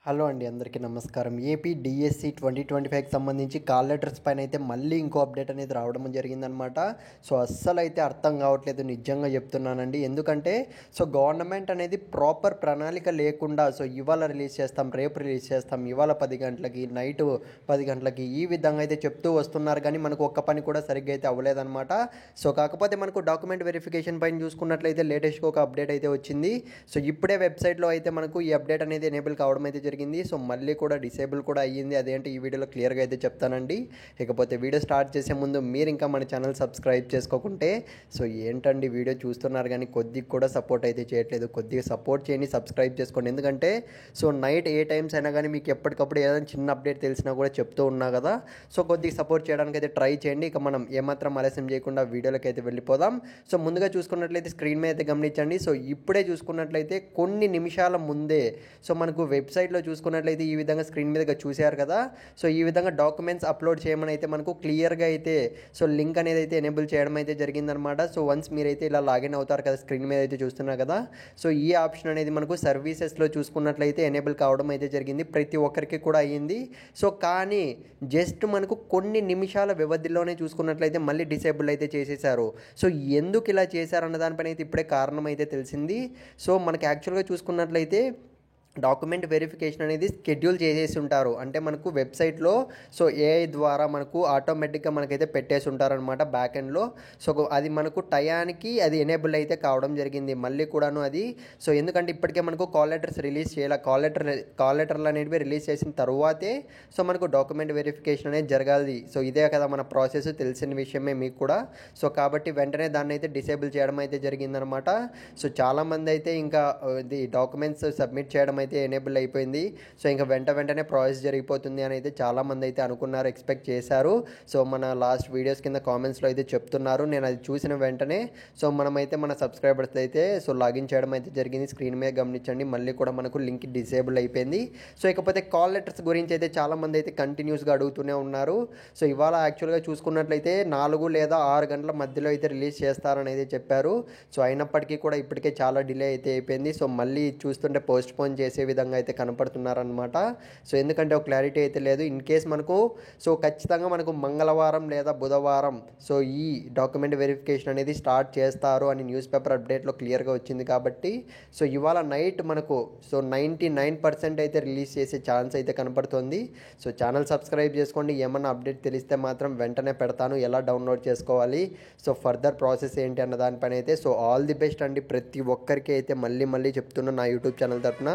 Hello అండి, అందరికీ నమస్కారం. ఏపీ డిఎస్సి 2025కి సంబంధించి కాల్ లెటర్స్ పైన అయితే మళ్ళీ ఇంకో అప్డేట్ అనేది రావడం జరిగిందనమాట. సో అస్సలు అయితే అర్థం కావట్లేదు, నిజంగా చెప్తున్నానండి. ఎందుకంటే గవర్నమెంట్ అనేది ప్రాపర్ ప్రణాళిక లేకుండా ఇవాళ రిలీజ్ చేస్తాం, రేపు రిలీజ్ చేస్తాం, ఇవాళ 10 గంటలకి, నైట్ 10 గంటలకి ఈ విధంగా అయితే చెప్తూ వస్తున్నారు. కానీ మనకు ఒక్క పని కూడా సరిగ్గా అయితే అవ్వలేదన్నమాట. కాకపోతే మనకు డాక్యుమెంట్ వెరిఫికేషన్ పైన చూసుకున్నట్లయితే లేటెస్ట్గా ఒక అప్డేట్ అయితే వచ్చింది. ఇప్పుడే వెబ్సైట్లో అయితే మనకు ఈ అప్డేట్ అనేది ఎనేబుల్ కావడం అయితే జరిగింది. మళ్ళీ కూడా డిసేబుల్ కూడా అయ్యింది. అదేంటి ఈ వీడియోలో క్లియర్గా అయితే చెప్తానండి. ఇకపోతే వీడియో స్టార్ట్ చేసే ముందు మీరు ఇంకా మన ఛానల్ సబ్స్క్రైబ్ చేసుకోకుంటే ఏంటండి వీడియో చూస్తున్నారు కానీ కొద్దిగా కూడా సపోర్ట్ అయితే చేయట్లేదు. కొద్దిగా సపోర్ట్ చేయండి, సబ్స్క్రైబ్ చేసుకోండి. ఎందుకంటే నైట్ ఏ టైమ్స్ అయినా కానీ మీకు ఎప్పటికప్పుడు ఏదైనా చిన్న అప్డేట్ తెలిసినా కూడా చెప్తూ ఉన్నా కదా. కొద్దిగా సపోర్ట్ చేయడానికి అయితే ట్రై చేయండి. ఇక మనం ఏమాత్రం ఆలస్యం చేయకుండా వీడియోలోకి అయితే వెళ్ళిపోదాం. ముందుగా చూసుకున్నట్లయితే స్క్రీన్ మీద అయితే గమనించండి. ఇప్పుడే చూసుకున్నట్లయితే కొన్ని నిమిషాల ముందే మనకు వెబ్సైట్లో చూసుకున్నట్లయితే ఈ విధంగా స్క్రీన్ మీదగా చూశారు కదా. ఈ విధంగా డాక్యుమెంట్స్ అప్లోడ్ చేయమని అయితే మనకు క్లియర్గా అయితే లింక్ అనేది అయితే ఎనేబుల్ చేయడం అయితే జరిగిందనమాట. వన్స్ మీరైతే ఇలా లాగిన్ అవుతారు కదా, స్క్రీన్ మీద అయితే చూస్తున్నారు కదా. ఈ ఆప్షన్ అనేది మనకు సర్వీసెస్లో చూసుకున్నట్లయితే ఎనేబుల్ కావడం అయితే జరిగింది. ప్రతి ఒక్కరికి కూడా అయ్యింది. కానీ జస్ట్ మనకు కొన్ని నిమిషాల వ్యవధిలోనే చూసుకున్నట్లయితే మళ్ళీ డిసేబుల్ అయితే చేసేసారు. ఎందుకు ఇలా చేశారన్న దానిపైన అయితే ఇప్పుడే కారణం అయితే తెలిసింది. మనకి యాక్చువల్గా చూసుకున్నట్లయితే డాక్యుమెంట్ వెరిఫికేషన్ అనేది షెడ్యూల్ చేసేసి ఉంటారు. అంటే మనకు వెబ్సైట్లో ఏఐ ద్వారా మనకు ఆటోమేటిక్గా మనకైతే పెట్టేసి ఉంటారనమాట బ్యాక్ ఎండ్లో. అది మనకు టయానికి అది ఎనేబుల్ అయితే కావడం జరిగింది. మళ్ళీ కూడాను అది ఎందుకంటే ఇప్పటికే మనకు కాల్ లెటర్స్ రిలీజ్ చేయాలి. కాల్ లెటర్లు అనేవి రిలీజ్ చేసిన తర్వాతే మనకు డాక్యుమెంట్ వెరిఫికేషన్ అనేది జరగాలి. ఇదే కదా మన ప్రాసెస్, తెలిసిన విషయమే మీకు కూడా. కాబట్టి వెంటనే దాన్ని అయితే డిసేబుల్ చేయడం అయితే జరిగిందనమాట. చాలామంది అయితే ఇంకా ఇది డాక్యుమెంట్స్ సబ్మిట్ చేయడం అయితే ఎనేబుల్ అయిపోయింది. ఇంకా వెంటనే ప్రాసెస్ జరిగిపోతుంది అని అయితే చాలామంది అయితే అనుకున్నారు, ఎక్స్పెక్ట్ చేశారు. మన లాస్ట్ వీడియోస్ కింద కామెంట్స్లో అయితే చెప్తున్నారు. నేను అది చూసిన వెంటనే మనమైతే మన సబ్స్క్రైబర్స్ అయితే లాగిన్ చేయడం అయితే జరిగింది. స్క్రీన్ మీద గమనించండి, మళ్ళీ కూడా మనకు లింక్ డిసేబుల్ అయిపోయింది. ఇకపోతే కాల్ లెటర్స్ గురించి అయితే చాలామంది అయితే కంటిన్యూస్గా అడుగుతూనే ఉన్నారు. ఇవాళ యాక్చువల్గా చూసుకున్నట్లయితే 4 లేదా 6 గంటల మధ్యలో అయితే రిలీజ్ చేస్తారని అయితే చెప్పారు. అయినప్పటికీ కూడా ఇప్పటికే చాలా డిలే అయితే అయిపోయింది. మళ్ళీ చూస్తుంటే పోస్ట్ పోన్ చేసే విధంగా అయితే కనపడుతున్నారనమాట. ఎందుకంటే ఒక క్లారిటీ అయితే లేదు. ఇన్ కేస్ మనకు ఖచ్చితంగా మనకు మంగళవారం లేదా బుధవారం ఈ డాక్యుమెంట్ వెరిఫికేషన్ అనేది స్టార్ట్ చేస్తారు అని న్యూస్ పేపర్ అప్డేట్లో క్లియర్గా వచ్చింది. కాబట్టి ఇవాళ నైట్ మనకు 99% అయితే రిలీజ్ చేసే ఛాన్స్ అయితే కనపడుతుంది. ఛానల్ సబ్స్క్రైబ్ చేసుకోండి. ఏమన్నా అప్డేట్ తెలిస్తే మాత్రం వెంటనే పెడతాను, ఎలా డౌన్లోడ్ చేసుకోవాలి, ఫర్దర్ ప్రాసెస్ ఏంటి అన్న దానిపైన అయితే. ఆల్ ది బెస్ట్ అండి ప్రతి ఒక్కరికి అయితే మళ్ళీ చెప్తున్నా నా యూట్యూబ్ ఛానల్ తరఫున.